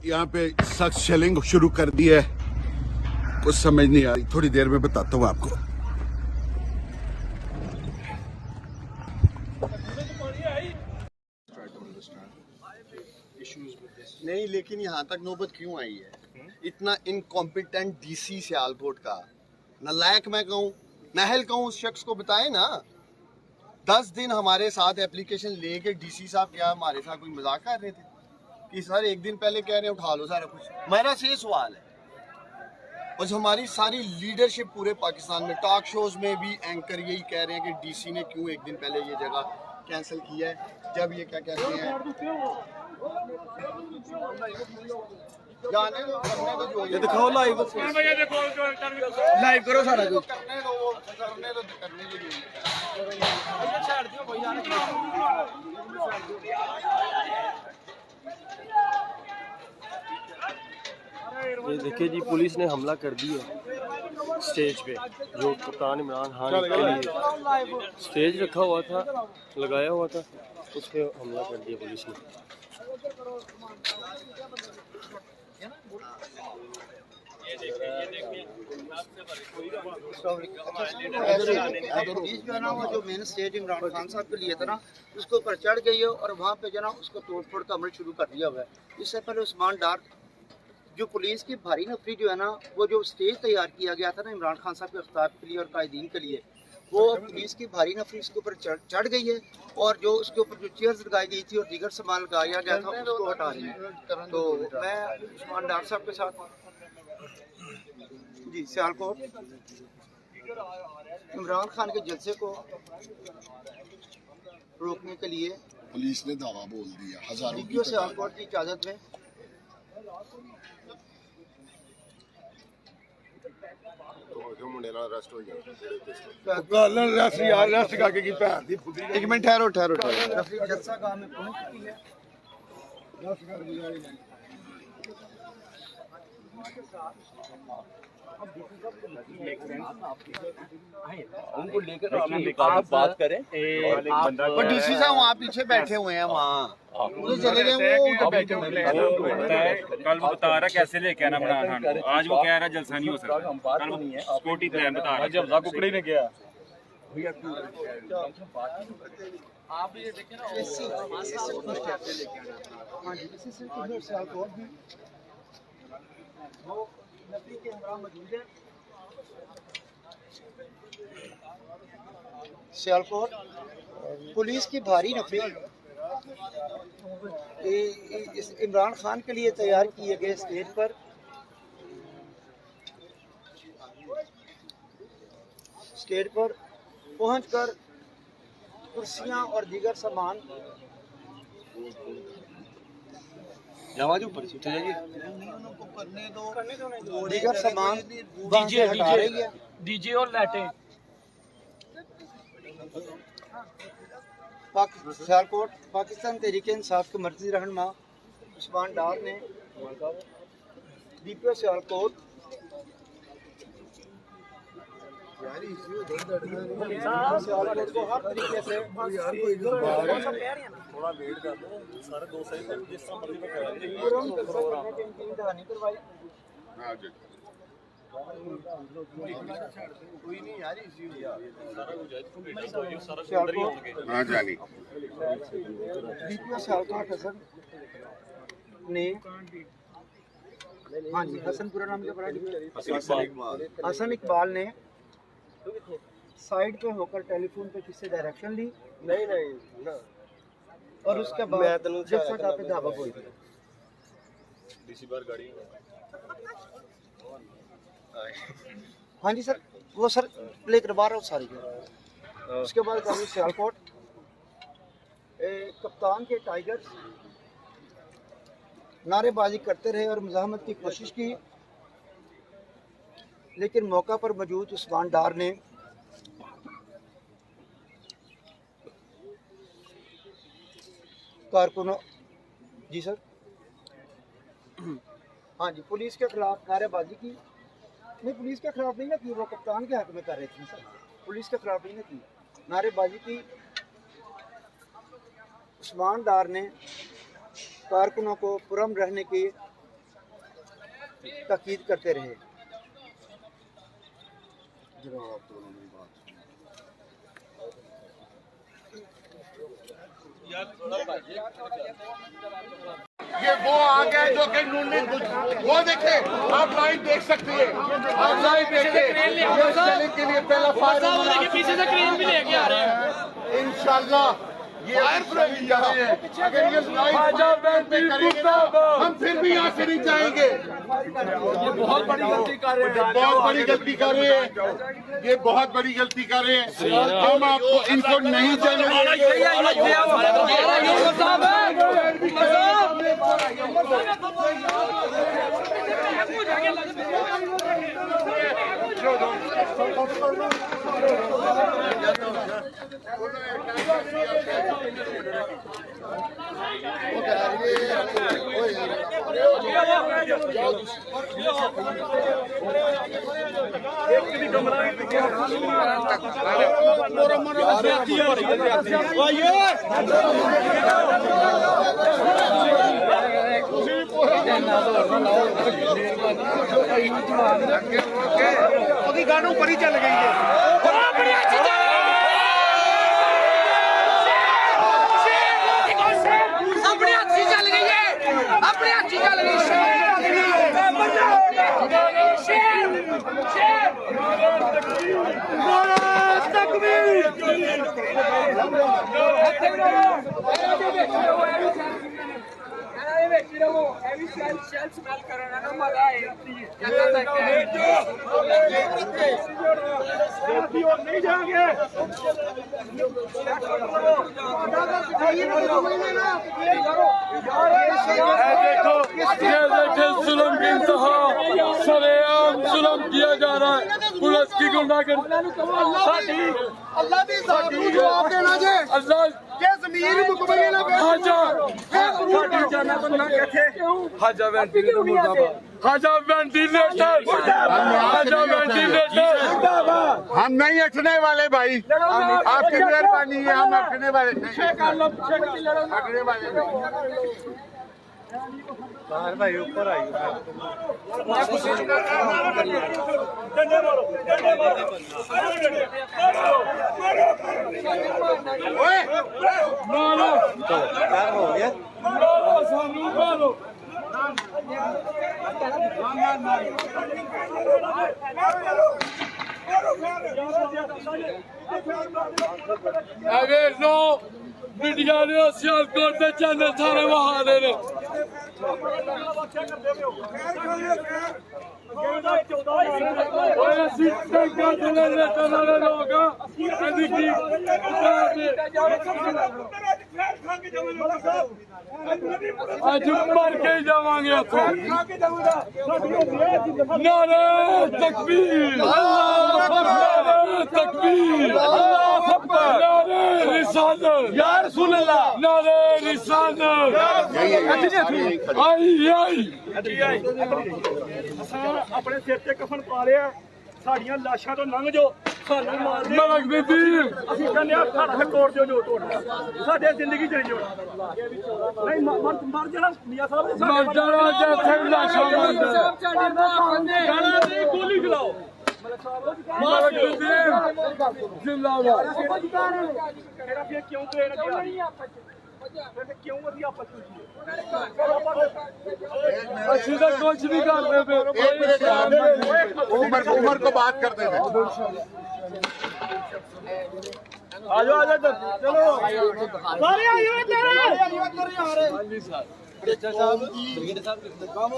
यहाँ पे सख्त शेलिंग शुरू कर दी है, कुछ समझ नहीं आ रही, थोड़ी देर में बताता हूँ आपको। नहीं, लेकिन यहाँ तक नौबत क्यों आई है? इतना इनकॉम्पिटेंट डीसी सियालकोट का, नालायक मैं कहूँ, नाहल कहूँ, उस शख्स को बताए ना। 10 दिन हमारे साथ एप्लीकेशन लेके डीसी साहब क्या हमारे साथ कोई मजाक कर रहे थे कि सर एक दिन पहले कह रहे हैं उठा लो सारा कुछ। मेरा से सवाल है, और हमारी सारी लीडरशिप पूरे पाकिस्तान में टॉक शोज में भी एंकर यही कह रहे हैं कि डीसी ने क्यों एक दिन पहले ये जगह कैंसिल किया है, जब ये क्या कहते हैं जाने दो, करने दो, जो ये दिखाओ लाइव करो सारा कुछ, करने दो, वो करने दो, करने ये देखिए जी, पुलिस ने हमला कर दिया स्टेज पे। जो कप्तान इमरान खान के लिए स्टेज रखा हुआ था, लगाया हुआ था, उस पर हमला कर दिया पुलिस ने। जो है ना, वो जो मेन स्टेज इमरान खान साहब के लिए था ना, उसके ऊपर चढ़ गई है और वहाँ पे जो ना उसको तोड़ फोड़ का अमल शुरू कर दिया हुआ है। इससे पहले उस्मान डार, जो पुलिस की भारी नफरी जो है ना, वो जो स्टेज तैयार किया गया था ना इमरान खान साहब के खिताब के लिए और कायदीन के लिए, वो पुलिस की भारी नफरी उसके ऊपर चढ़ गई है, और जो उसके ऊपर जो चेयर्स लगाई गई थी और दीगर सामान लगाया गया था उसको हटा रही है। तो मैं उस्मान डार साहब के साथ जी सियालकोट इमरान खान के जलसे को रोकने के लिए पुलिस ने दावा बोल दिया, हजारों वीडियो सियालकोट की इजाजत में एक मिनट ठहरो ठहरो ठहरो। जलसा गाह में पहुंच चुकी है। उनको लेकर आप बात करें। डीसी साहब वहाँ पीछे बैठे हुए हैं, वहाँ वो चले गए, वो उधर बैठे हुए हैं। कल वो बता रहा कैसे लेके आना इमरान खान को, आज वो कह रहा जलसा नहीं हो सकता। कल वो स्पोर्टी प्लान बता रहा जब कुकड़ी ने किया। आप ये देखें ना, हाँ जी, इसी से कुछ सियालकोट भी वो नफरी के हमरा मौजूद है। सियालकोट पुलिस की भारी नफरी इस इमरान खान के लिए तैयार किए गए स्टेज पर पहुंचकर कुर्सियां और दीगर सामान दीगर सामान डीजे हटा रही है। डीजे और लाइटें। सियालकोट पाकिस्तान तहरीक इंसाफ के मर्कजी रहनुमा उस्मान डार ने डीपीओ सियालकोट सियालकोट को हर तरीके से थोड़ा वेट कर लो, सारे 2 सही तक जिस तरह मर्जी में करा देंगे। इंतहानी करवाई। कोई नहीं यार, हाँ जानी डीपीओ सियालकोट हसन ने, हाँ जी, हसन पूरा नाम क्या पड़ा? हसन इकबाल ने साइड पे होकर टेलीफोन पे किससे डायरेक्शन ली नहीं और उसके बाद जलसा का पे दावा बोल दिया। डीसी बार गाड़ी हाँ जी सर, वो सर प्ले करवा रहा हूँ सारी। उसके बाद गाड़ी सियालकोट कप्तान के टाइगर्स नारेबाजी करते रहे और मुजाहमत की कोशिश की, लेकिन मौका पर मौजूद उस्मान डार ने कारकुनों, जी सर, हाँ जी, पुलिस के खिलाफ नारेबाजी की। नहीं, पुलिस के खिलाफ नहीं ना की, वो कप्तान के हक में कर रहे थे सर, पुलिस के खिलाफ नहीं ना की, नारेबाजी की। उस्मान डार ने कारकुनों को पुरअमन रहने की ताकीद करते रहे। ये वो आ गया जो कि इन्होंने वो देखे, आप लाइव देख सकते हैं, आप लाइव देखे के लिए पहला फायर पीछे से क्रेन भी लेके आ रहे हैं इंशाल्लाह। ये भी जा रहे हैं, अगर ये हम फिर भी यहाँ से नहीं जाएंगे। ये बहुत बड़ी गलती कर रहे हैं, बहुत बड़ी गलती कर रहे हैं, ये बहुत बड़ी गलती कर रहे हैं। हम आपको इनको नहीं जाने गानों पर ही चल गई है। अपने अच्छी चल गई है, अपने अच्छी चल गई नहीं जाएंगे। देखो ये देखे जुल्म की इंतहा, सरेआम जुल्म किया जा रहा है। पुलिस की गुंडागर्दी अल्लाह दी जात नूं जवाब देना जे अल्लाह ये ज़मीर मुकबले ना हाजा हाजा वेंटिलेटर हाजा वेंटिलेटर। हम नहीं हटने वाले भाई, आपकी मेहरबानी है, हम हटने वाले नहीं, हटने वाले नहीं। भाई ऊपर आई अगर नो मीडिया ने सियालकोट के चैनल सारे वहा दे ने आज मर के जावांगे नारे तकबीर नारे तकबीर नारे रिसालत या रसूल अल्लाह नारे रिसालत आई आई अपने सिर ते कफन पा लिया, साड़ियां लाशां तो लंघ जो सानू मार दे मलक बेटी ਅਸੀਂ ਕਹਿੰਦੇ ਆ ਸਾਡਾ ਤੋੜ ਦਿਓ ਜੋ ਤੋੜਨਾ ਸਾਡੇ ਜ਼ਿੰਦਗੀ ਚ ਜੋ ਨਹੀਂ ਮਰ ਜਾਣਾ ਮੀਆਂ ਸਾਹਿਬ ਦੇ मर जाना जैसे लाशों में ਗਾਣਾ ਦੀ ਗੋਲੀ ਚਲਾਓ मलक बेटी जिंदाबाद ਮੇਰਾ ਫਿਰ ਕਿਉਂ ਟ੍ਰੇਨ ਗਿਆ ਫਿਰ ਕਿਉਂ ਵਧੀਆ ਆਪਸ ਵਿੱਚ अच्छी तो कुछ नहीं करते पे उमर को बात कर देते। ਆਜੋ ਆਜੋ ਚਲੋ ਸਾਰੇ ਆਇਓ ਇੱਧਰ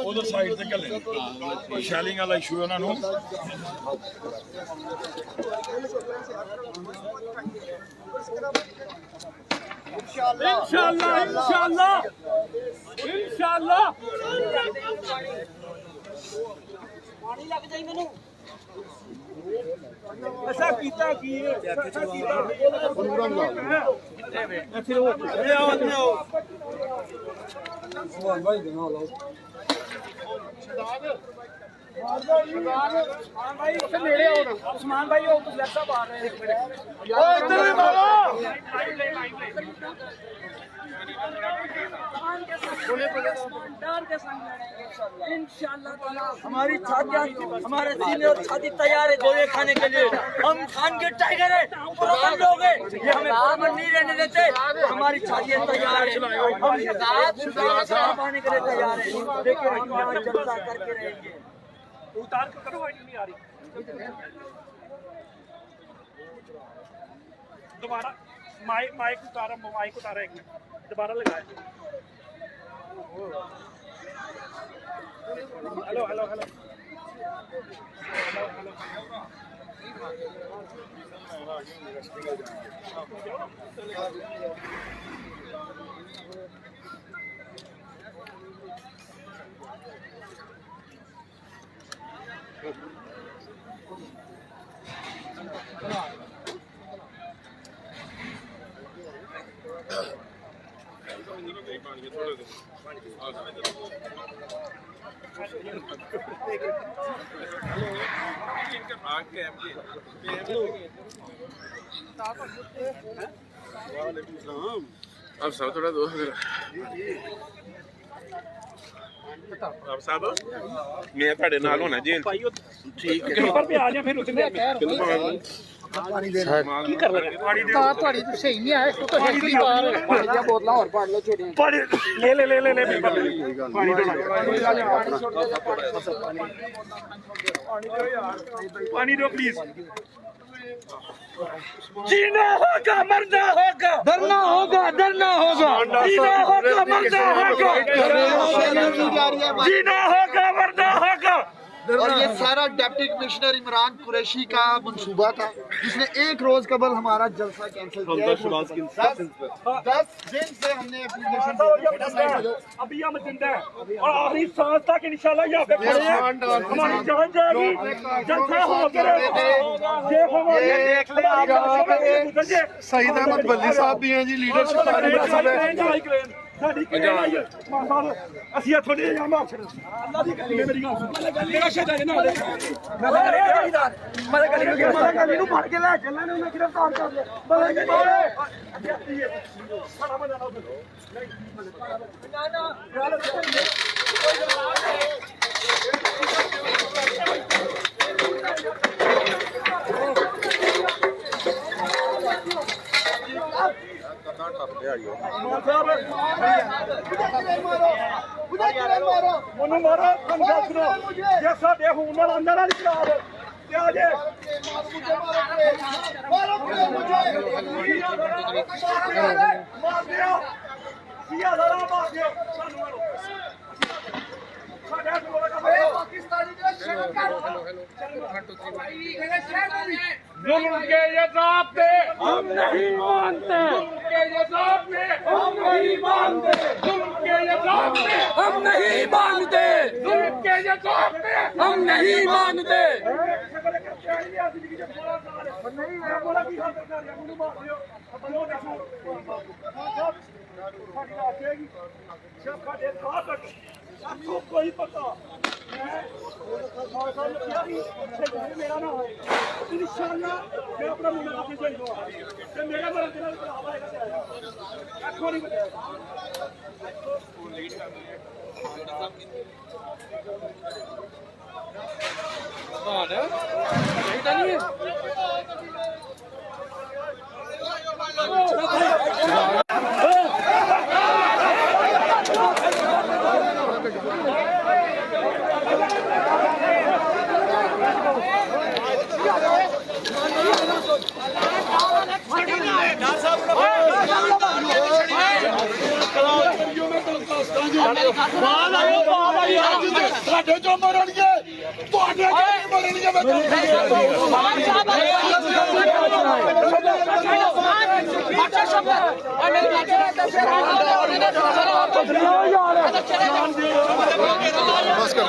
ਉਧਰ ਸਾਈਡ ਤੇ ਘੱਲੇ ਸ਼ੈਲਿੰਗ ਵਾਲਾ ਇਸ਼ੂ ਉਹਨਾਂ ਨੂੰ इंशाल्लाह इंशाल्लाह इंशाल्लाह पानी लग जाए मैनू ऐसा कीता की ऐसा कीता उस्मान भाई आ रहे हैं ईमान के साथ डर के संग लड़ेंगे इंशाअल्लाह। हमारी छातियाँ हमारे सीने और छाती तैयार है गोले खाने के लिए। हम खान के टाइगर है, परमन लोग है, ये हमें परमन नहीं रहने देते। हमारी छातियाँ तैयार है, हम पाने के लिए तैयार है, लेकिन हम यहाँ जलसा करके रहेंगे। उतार के करो, आईडी नहीं आ रही। दोबारा माइक उतारा एक मिनट, दोबारा लगाए। हेलो हेलो हेलो अब सब थोड़ा दो अब साहब मैं ਤੁਹਾਡੇ ਨਾਲ ਹੋਣਾ ਜੇਲ੍ਹ ਠੀਕ ਹੈ पेपर पे आ जा फिर उतने की कर रहे ਤੁਹਾਡੀ ਤਾਂ ਸਹੀ ਨਹੀਂ ਆਇਆ तो हिस्ट्री बाहर है पानी दी बोतलां और पढ़ लो छोटी पानी ले पेपर पानी पानी दो प्लीज। जीना होगा मरना होगा, डरना होगा जीना होगा मरना होगा, जीना होगा मरना होगा। और ये सारा डिप्टी कमिश्नर इमरान कुरैशी का मंसूबा था, जिसने एक रोज कबल हमारा जलसा कैंसिल किया। 10 दिन से हमने एप्लीकेशन अभी हम जिंदा है और आखिरी सांस तक इंशाल्लाह यहाँ पे खड़े हैं। हमारी जान जाएगी, जलसा हो गया। ये देख ले आप सईद अहमद बल्ली साहब भी हैं जी, लीडरशिप ਸਾਡੀ ਕਿਹੜਾ ਆਈ ਮਾਸਾਲ ਅਸੀਂ ਇੱਥੋਂ ਨਹੀਂ ਜਾਵਾਂ। ਅੱਲਾ ਦੀ ਕਸਮ ਮੇਰੀ ਗੱਲ ਸੁਣ, ਮੇਰਾ ਸ਼ੇਦਾ ਜਨਾ ਮੈਂ ਗਲੀ ਨੂੰ ਫੜ ਕੇ ਲੈ ਚੱਲਾਂ ਨੇ, ਉਹਨੇ ਗ੍ਰਿਫਤਾਰ ਕਰ ਲਿਆ। ਸਾਡਾ ਬੰਦਾ ਨਾ ਉਹਨੂੰ ਮਾਰੋ। ਤੁਹਾਨੂੰ ਗੱਲ ਸੁਣੋ, ਜੇ ਸਾਡੇ ਹੁਣ ਨਾਲ ਅੰਦਰ ਵਾਲੀ ਖਰਾਬ ਤੇ ਆ ਜੇ ਮਾਰ ਦਿਓ, ਸੀਆ ਜ਼ਰਾ ਮਾਰ ਦਿਓ ਸਾਨੂੰ ਮਾਰੋ। ਸਾਡੇ ਹੱਥ ਕੋਲ ਪਾਕਿਸਤਾਨੀ ਦੇ ਸ਼ਰਕਾਰ जुल्म के ये ज़ाब्ते हम नहीं मानते, जुल्म के ये ज़ाब्ते हम नहीं मानते, जुल्म के ये ज़ाब्ते हम नहीं मानते, जुल्म के ये ज़ाब्ते हम नहीं मानते। आपको कोई पता मेरा ना हो इंशाअल्लाह मैं अपना मुंडा आपसे चल दूंगा मेरा बड़ा दिल खराब आएगा आखो नहीं ਸਾਡੇ ਚੋਂ ਮਰਨਗੇ, ਤੁਹਾਡੇ ਚੋਂ ਮਰਨਗੇ। बस कर